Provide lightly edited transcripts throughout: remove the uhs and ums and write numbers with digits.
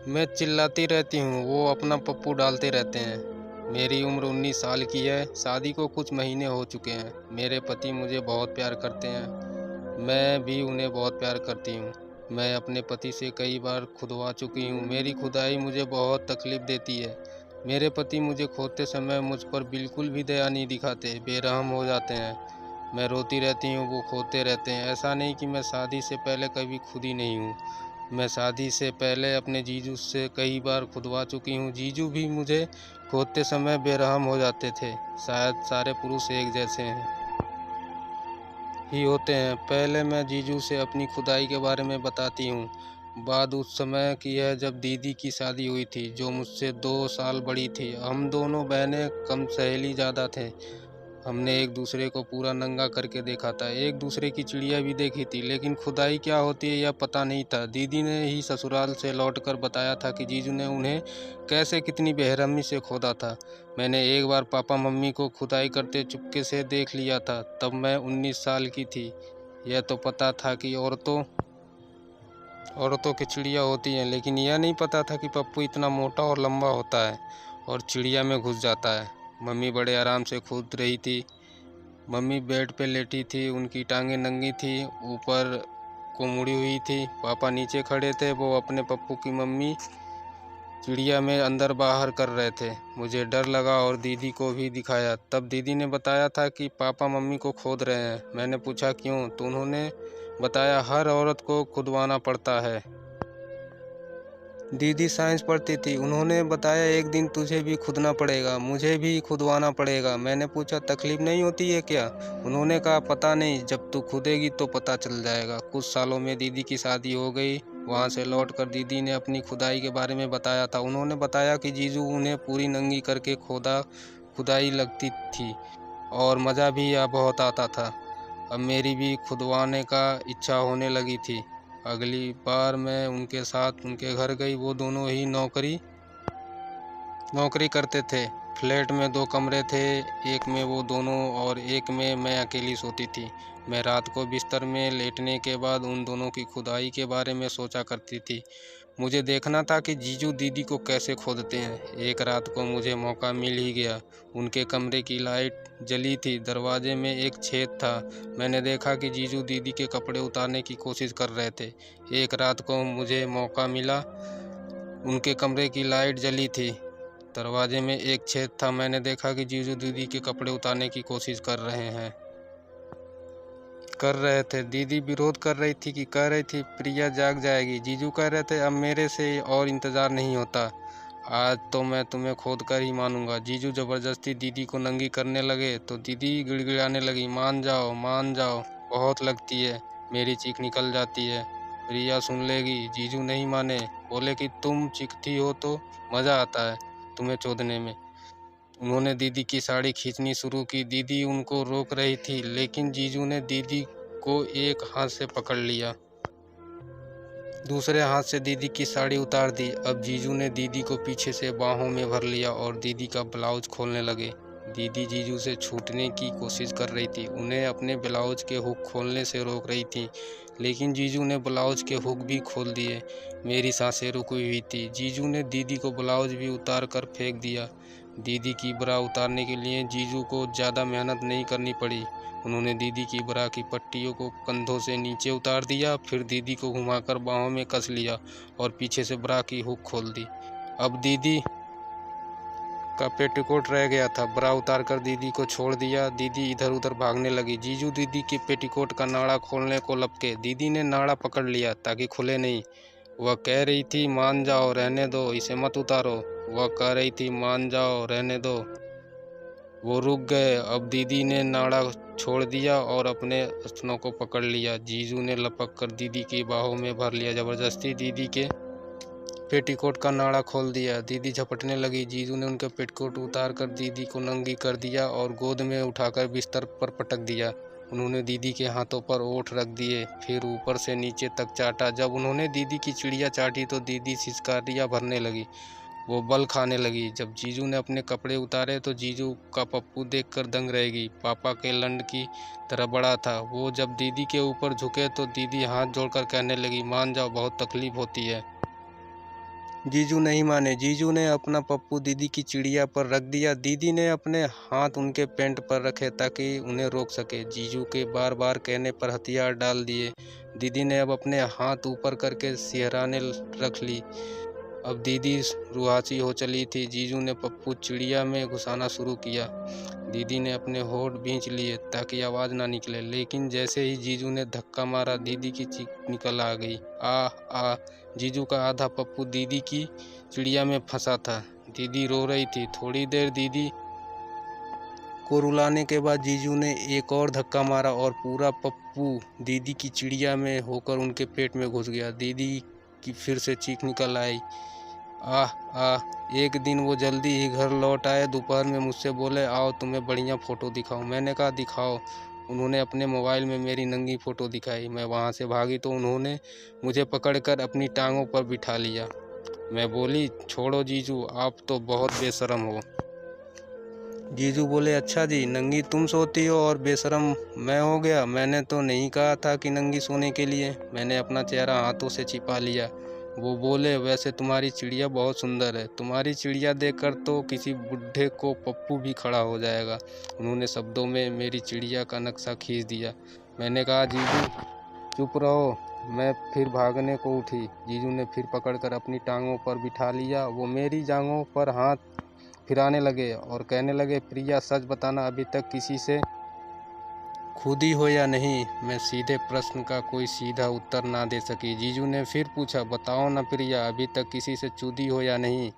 मैं चिल्लाती रहती हूँ, वो अपना पप्पू डालते रहते हैं। मेरी उम्र 19 साल की है, शादी को कुछ महीने हो चुके हैं। मेरे पति मुझे बहुत प्यार करते हैं, मैं भी उन्हें बहुत प्यार करती हूँ। मैं अपने पति से कई बार खुदवा चुकी हूँ, मेरी खुदाई मुझे बहुत तकलीफ़ देती है। मेरे पति मुझे खोते समय मुझ पर बिल्कुल भी दया नहीं दिखाते, बेरहम हो जाते हैं। मैं रोती रहती हूँ, वो खोते रहते हैं। ऐसा नहीं कि मैं शादी से पहले कभी खुदी नहीं हूँ। मैं शादी से पहले अपने जीजू से कई बार खुदवा चुकी हूँ। जीजू भी मुझे खोदते समय बेरहम हो जाते थे। शायद सारे पुरुष एक जैसे ही होते हैं। पहले मैं जीजू से अपनी खुदाई के बारे में बताती हूँ। बात उस समय की है जब दीदी की शादी हुई थी, जो मुझसे 2 साल बड़ी थी। हम दोनों बहनें कम सहेली ज़्यादा थे। हमने एक दूसरे को पूरा नंगा करके देखा था, एक दूसरे की चिड़िया भी देखी थी, लेकिन खुदाई क्या होती है यह पता नहीं था। दीदी ने ही ससुराल से लौटकर बताया था कि जीजू ने उन्हें कैसे कितनी बेरहमी से खोदा था। मैंने एक बार पापा मम्मी को खुदाई करते चुपके से देख लिया था, तब मैं 19 साल की थी। यह तो पता था कि औरतों की चिड़िया होती हैं, लेकिन यह नहीं पता था कि पप्पू इतना मोटा और लंबा होता है और चिड़िया में घुस जाता है। मम्मी बड़े आराम से कूद रही थी। मम्मी बेड पे लेटी थी, उनकी टांगें नंगी थी, ऊपर को मुड़ी हुई थी। पापा नीचे खड़े थे, वो अपने पप्पू की मम्मी चिड़िया में अंदर बाहर कर रहे थे। मुझे डर लगा और दीदी को भी दिखाया। तब दीदी ने बताया था कि पापा मम्मी को खोद रहे हैं। मैंने पूछा क्यों, तो उन्होंने बताया हर औरत को खुदवाना पड़ता है। दीदी साइंस पढ़ती थी, उन्होंने बताया एक दिन तुझे भी खुदना पड़ेगा, मुझे भी खुदवाना पड़ेगा। मैंने पूछा तकलीफ नहीं होती है क्या? उन्होंने कहा पता नहीं, जब तू खुदेगी तो पता चल जाएगा। कुछ सालों में दीदी की शादी हो गई। वहाँ से लौटकर दीदी ने अपनी खुदाई के बारे में बताया था। उन्होंने बताया कि जीजू उन्हें पूरी नंगी करके खुदाई लगती थी और मज़ा भी बहुत आता था। अब मेरी भी खुदवाने का इच्छा होने लगी थी। अगली बार मैं उनके साथ उनके घर गई। वो दोनों ही नौकरी करते थे। फ्लैट में 2 कमरे थे, एक में वो दोनों और एक में मैं अकेली सोती थी। मैं रात को बिस्तर में लेटने के बाद उन दोनों की खुदाई के बारे में सोचा करती थी। मुझे देखना था कि जीजू दीदी को कैसे खोदते हैं। एक रात को मुझे मौका मिल ही गया। उनके कमरे की लाइट जली थी, दरवाजे में एक छेद था। मैंने देखा कि जीजू दीदी के कपड़े उतारने की कोशिश कर रहे थे। एक रात को मुझे मौका मिला, उनके कमरे की लाइट जली थी, दरवाजे में एक छेद था। मैंने देखा कि जीजू दीदी के कपड़े उतारने की कोशिश कर रहे थे। दीदी विरोध कर रही थी, कह रही थी प्रिया जाग जाएगी। जीजू कह रहे थे अब मेरे से और इंतज़ार नहीं होता, आज तो मैं तुम्हें खोद कर ही मानूंगा। जीजू ज़बरदस्ती दीदी को नंगी करने लगे तो दीदी गिड़गिड़ाने लगी, मान जाओ मान जाओ, बहुत लगती है। मेरी चीख निकल जाती है, प्रिया सुन लेगी। जीजू नहीं माने, बोले कि तुम चीखती हो तो मज़ा आता है तुम्हें चोदने में। उन्होंने दीदी की साड़ी खींचनी शुरू की। दीदी उनको रोक रही थी, लेकिन जीजू ने दीदी को एक हाथ से पकड़ लिया, दूसरे हाथ से दीदी की साड़ी उतार दी। अब जीजू ने दीदी को पीछे से बाहों में भर लिया और दीदी का ब्लाउज खोलने लगे। दीदी जीजू से छूटने की कोशिश कर रही थी, उन्हें अपने ब्लाउज के हुक खोलने से रोक रही थी, लेकिन जीजू ने ब्लाउज के हुक भी खोल दिए। मेरी सांसें रुकी हुई थी। जीजू ने दीदी को ब्लाउज भी उतार कर फेंक दिया। दीदी की ब्रा उतारने के लिए जीजू को ज़्यादा मेहनत नहीं करनी पड़ी। उन्होंने दीदी की ब्रा की पट्टियों को कंधों से नीचे उतार दिया, फिर दीदी को घुमाकर बाहों में कस लिया और पीछे से ब्रा की हुक खोल दी। अब दीदी का पेटीकोट रह गया था। ब्रा उतारकर दीदी को छोड़ दिया। दीदी इधर उधर भागने लगी। जीजू दीदी के पेटीकोट का नाड़ा खोलने को लपके। दीदी ने नाड़ा पकड़ लिया ताकि खुले नहीं। वह कह रही थी मान जाओ, रहने दो, इसे मत उतारो। वह कह रही थी मान जाओ, रहने दो। वो रुक गए। अब दीदी ने नाड़ा छोड़ दिया और अपने स्तनों को पकड़ लिया। जीजू ने लपक कर दीदी की बाहों में भर लिया, जबरदस्ती दीदी के पेटीकोट का नाड़ा खोल दिया। दीदी झपटने लगी। जीजू ने उनका पेटीकोट उतार कर दीदी को नंगी कर दिया और गोद में उठाकर बिस्तर पर पटक दिया। उन्होंने दीदी के हाथों पर ओठ रख दिए, फिर ऊपर से नीचे तक चाटा। जब उन्होंने दीदी की चिड़िया चाटी तो दीदी सिसकारियाँ भरने लगी, वो बल खाने लगी। जब जीजू ने अपने कपड़े उतारे तो जीजू का पप्पू देखकर दंग रहेगी। पापा के लंड की तरह बड़ा था। वो जब दीदी के ऊपर झुके तो दीदी हाथ जोड़कर कहने लगी मान जाओ, बहुत तकलीफ होती है। जीजू नहीं माने। जीजू ने अपना पप्पू दीदी की चिड़िया पर रख दिया। दीदी ने अपने हाथ उनके पेंट पर रखे ताकि उन्हें रोक सके। जीजू के बार बार कहने पर हथियार डाल दिए। दीदी ने अब अपने हाथ ऊपर करके सिहराने रख ली। अब दीदी रुआसी हो चली थी। जीजू ने पप्पू चिड़िया में घुसाना शुरू किया। दीदी ने अपने होठ भींच लिए ताकि आवाज़ ना निकले, लेकिन जैसे ही जीजू ने धक्का मारा दीदी की चीख निकल आ गई। आ। जीजू का आधा पप्पू दीदी की चिड़िया में फंसा था। दीदी रो रही थी। थोड़ी देर दीदी को रुलाने के बाद जीजू ने एक और धक्का मारा और पूरा पप्पू दीदी की चिड़िया में होकर उनके पेट में घुस गया। दीदी की फिर से चीख निकल आई। एक दिन वो जल्दी ही घर लौट आए। दोपहर में मुझसे बोले, आओ तुम्हें बढ़िया फ़ोटो दिखाओ। मैंने कहा दिखाओ। उन्होंने अपने मोबाइल में मेरी नंगी फ़ोटो दिखाई। मैं वहाँ से भागी तो उन्होंने मुझे पकड़कर अपनी टांगों पर बिठा लिया। मैं बोली, छोड़ो जीजू, आप तो बहुत बेशर्म हो। जीजू बोले, अच्छा जी, नंगी तुम सोती हो और बेशर्म मैं हो गया? मैंने तो नहीं कहा था कि नंगी सोने के लिए। मैंने अपना चेहरा हाथों से छिपा लिया। वो बोले, वैसे तुम्हारी चिड़िया बहुत सुंदर है। तुम्हारी चिड़िया देखकर तो किसी बुढ़े को पप्पू भी खड़ा हो जाएगा। उन्होंने शब्दों में मेरी चिड़िया का नक्शा खींच दिया। मैंने कहा, जीजू चुप रहो। मैं फिर भागने को उठी। जीजू ने फिर पकड़कर अपनी टांगों पर बिठा लिया। वो मेरी जांघों पर हाथ फिराने लगे और कहने लगे, प्रिया सच बताना, अभी तक किसी से खुदी हो या नहीं? मैं सीधे प्रश्न का कोई सीधा उत्तर ना दे सकी। जीजू ने फिर पूछा, बताओ ना प्रिया, अभी तक किसी से चूदी हो या नहीं?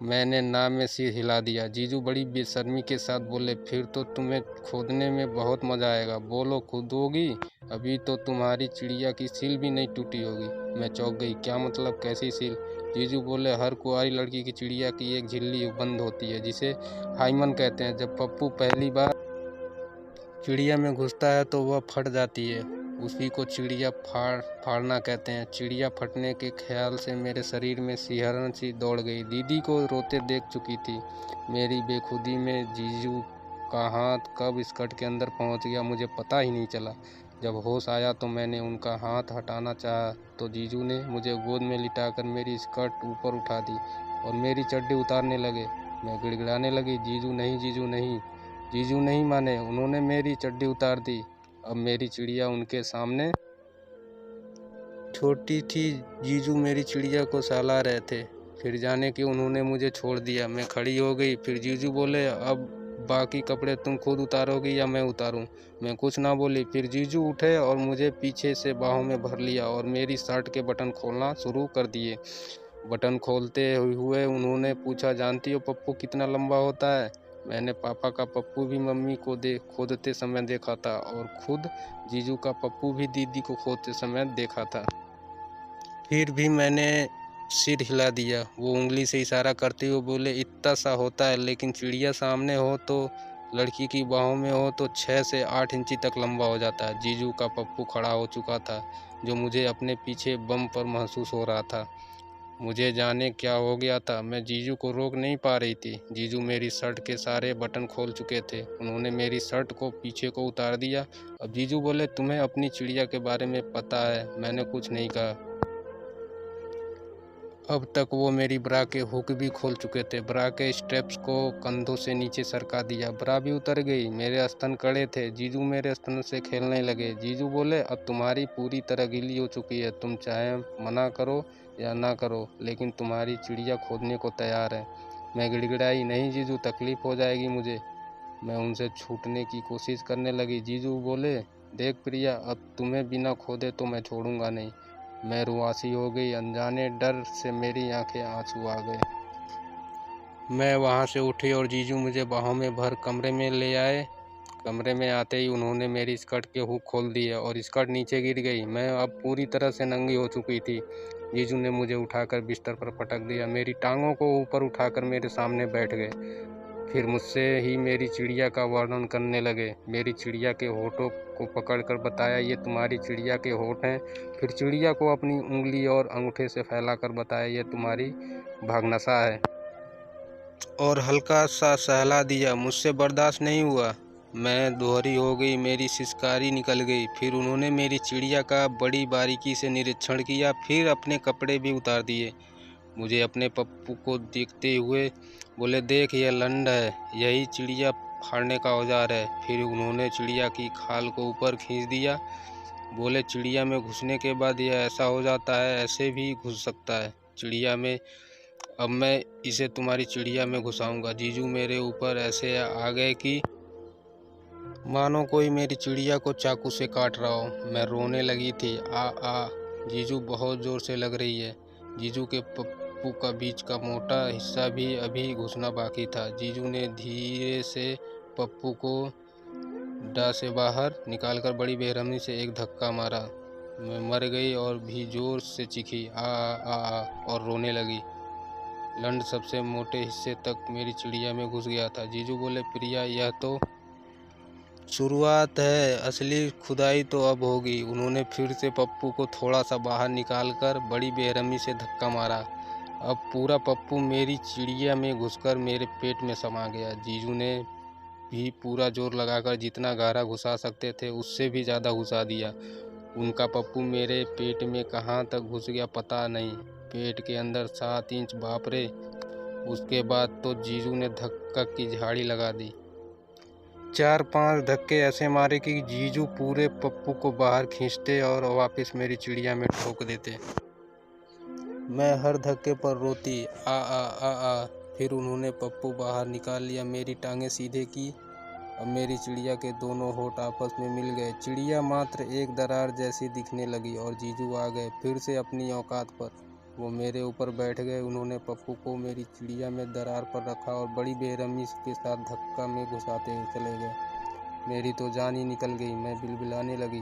मैंने ना में सिर हिला दिया। जीजू बड़ी बेशर्मी के साथ बोले, फिर तो तुम्हें खोदने में बहुत मज़ा आएगा। बोलो, खुदोगी? अभी तो तुम्हारी चिड़िया की सील भी नहीं टूटी होगी। मैं चौंक गई। क्या मतलब, कैसी सील? जीजू बोले, हर कुंवारी लड़की की चिड़िया की एक झिल्ली बंद होती है, जिसे हाइमन कहते हैं। जब पप्पू पहली बार चिड़िया में घुसता है तो वह फट जाती है। उसी को चिड़िया फाड़ना कहते हैं। चिड़िया फटने के ख्याल से मेरे शरीर में सिहरन सी दौड़ गई। दीदी को रोते देख चुकी थी। मेरी बेखुदी में जीजू का हाथ कब स्कर्ट के अंदर पहुंच गया मुझे पता ही नहीं चला। जब होश आया तो मैंने उनका हाथ हटाना चाहा तो जीजू ने मुझे गोद में लिटाकर मेरी स्कर्ट ऊपर उठा दी और मेरी चड्डी उतारने लगे। मैं गिड़गिड़ाने लगी, जीजू नहीं, जीजू नहीं। जीजू नहीं माने। उन्होंने मेरी चड्डी उतार दी। अब मेरी चिड़िया उनके सामने छोटी थी। जीजू मेरी चिड़िया को सहला रहे थे। फिर जाने कि उन्होंने मुझे छोड़ दिया। मैं खड़ी हो गई। फिर जीजू बोले, अब बाकी कपड़े तुम खुद उतारोगी या मैं उतारूं? मैं कुछ ना बोली। फिर जीजू उठे और मुझे पीछे से बाहों में भर लिया और मेरी शर्ट के बटन खोलना शुरू कर दिए। बटन खोलते हुए उन्होंने पूछा, जानती हो पप्पू कितना लंबा होता है? मैंने पापा का पप्पू भी मम्मी को खोदते समय देखा था और खुद जीजू का पप्पू भी दीदी को खोदते समय देखा था। फिर भी मैंने सिर हिला दिया। वो उंगली से इशारा करते हुए बोले, इतना सा होता है, लेकिन चिड़िया सामने हो तो, लड़की की बाहों में हो तो 6 से 8 इंची तक लंबा हो जाता है। जीजू का पप्पू खड़ा हो चुका था, जो मुझे अपने पीछे बम पर महसूस हो रहा था। मुझे जाने क्या हो गया था, मैं जीजू को रोक नहीं पा रही थी। जीजू मेरी शर्ट के सारे बटन खोल चुके थे। उन्होंने मेरी शर्ट को पीछे को उतार दिया। अब जीजू बोले, तुम्हें अपनी चिड़िया के बारे में पता है? मैंने कुछ नहीं कहा। अब तक वो मेरी ब्रा के हुक भी खोल चुके थे। ब्रा के स्ट्रैप्स को कंधों से नीचे सरका दिया। ब्रा भी उतर गई। मेरे स्तन कड़े थे। जीजू मेरे स्तन से खेलने लगे। जीजू बोले, अब तुम्हारी पूरी तरह गीली हो चुकी है। तुम चाहे मना करो या ना करो, लेकिन तुम्हारी चिड़िया खोदने को तैयार है। मैं गिड़गिड़ाई, नहीं जीजू, तकलीफ़ हो जाएगी मुझे। मैं उनसे छूटने की कोशिश करने लगी। जीजू बोले, देख प्रिया, अब तुम्हें बिना खोदे तो मैं छोड़ूंगा नहीं। मैं रुआसी हो गई। अनजाने डर से मेरी आंखें आंसू आ गए। मैं वहां से उठी और जीजू मुझे बाहों में भर कमरे में ले आए। कमरे में आते ही उन्होंने मेरी स्कर्ट के हुक खोल दिए और स्कर्ट नीचे गिर गई। मैं अब पूरी तरह से नंगी हो चुकी थी। जीजू ने मुझे उठाकर बिस्तर पर पटक दिया। मेरी टांगों को ऊपर उठाकर मेरे सामने बैठ गए। फिर मुझसे ही मेरी चिड़िया का वर्णन करने लगे। मेरी चिड़िया के होठों को पकड़कर बताया, ये तुम्हारी चिड़िया के होठ हैं। फिर चिड़िया को अपनी उंगली और अंगूठे से फैलाकर बताया, ये तुम्हारी भागनसा है, और हल्का सा सहला दिया। मुझसे बर्दाश्त नहीं हुआ। मैं दोहरी हो गई। मेरी सिसकारी निकल गई। फिर उन्होंने मेरी चिड़िया का बड़ी बारीकी से निरीक्षण किया, फिर अपने कपड़े भी उतार दिए। मुझे अपने पप्पू को देखते हुए बोले, देख यह लंड है, यही चिड़िया फाड़ने का औजार है। फिर उन्होंने चिड़िया की खाल को ऊपर खींच दिया। बोले, चिड़िया में घुसने के बाद यह ऐसा हो जाता है, ऐसे भी घुस सकता है चिड़िया में। अब मैं इसे तुम्हारी चिड़िया में घुसाऊंगा। जीजू मेरे ऊपर ऐसे आ गए कि मानो कोई मेरी चिड़िया को चाकू से काट रहा हो। मैं रोने लगी थी। आ जीजू बहुत ज़ोर से लग रही है। जीजू के पप्पू का बीच का मोटा हिस्सा भी अभी घुसना बाकी था। जीजू ने धीरे से पप्पू को डा से बाहर निकालकर बड़ी बेरहमी से एक धक्का मारा। मैं मर गई और भी ज़ोर से चीखी आ और रोने लगी। लंड सबसे मोटे हिस्से तक मेरी चिड़िया में घुस गया था। जीजू बोले, प्रिया यह तो शुरुआत है, असली खुदाई तो अब होगी। उन्होंने फिर से पप्पू को थोड़ा सा बाहर निकालकर बड़ी बेरहमी से धक्का मारा। अब पूरा पप्पू मेरी चिड़िया में घुसकर मेरे पेट में समा गया। जीजू ने भी पूरा जोर लगाकर जितना गहरा घुसा सकते थे उससे भी ज़्यादा घुसा दिया। उनका पप्पू मेरे पेट में कहाँ तक घुस गया पता नहीं। पेट के अंदर 7 इंच, बाप रे। उसके बाद तो जीजू ने धक्का की झाड़ी लगा दी। 4-5 धक्के ऐसे मारे कि जीजू पूरे पप्पू को बाहर खींचते और वापस मेरी चिड़िया में ठोक देते। मैं हर धक्के पर रोती आ। फिर उन्होंने पप्पू बाहर निकाल लिया, मेरी टांगें सीधे की। अब मेरी चिड़िया के दोनों होठ आपस में मिल गए। चिड़िया मात्र एक दरार जैसी दिखने लगी और जीजू आ गए फिर से अपनी औकात पर। वो मेरे ऊपर बैठ गए। उन्होंने पप्पू को मेरी चिड़िया में दरार पर रखा और बड़ी बेरहमी के साथ धक्का में घुसाते चले गए। मेरी तो जान ही निकल गई। मैं बिलबिलाने लगी।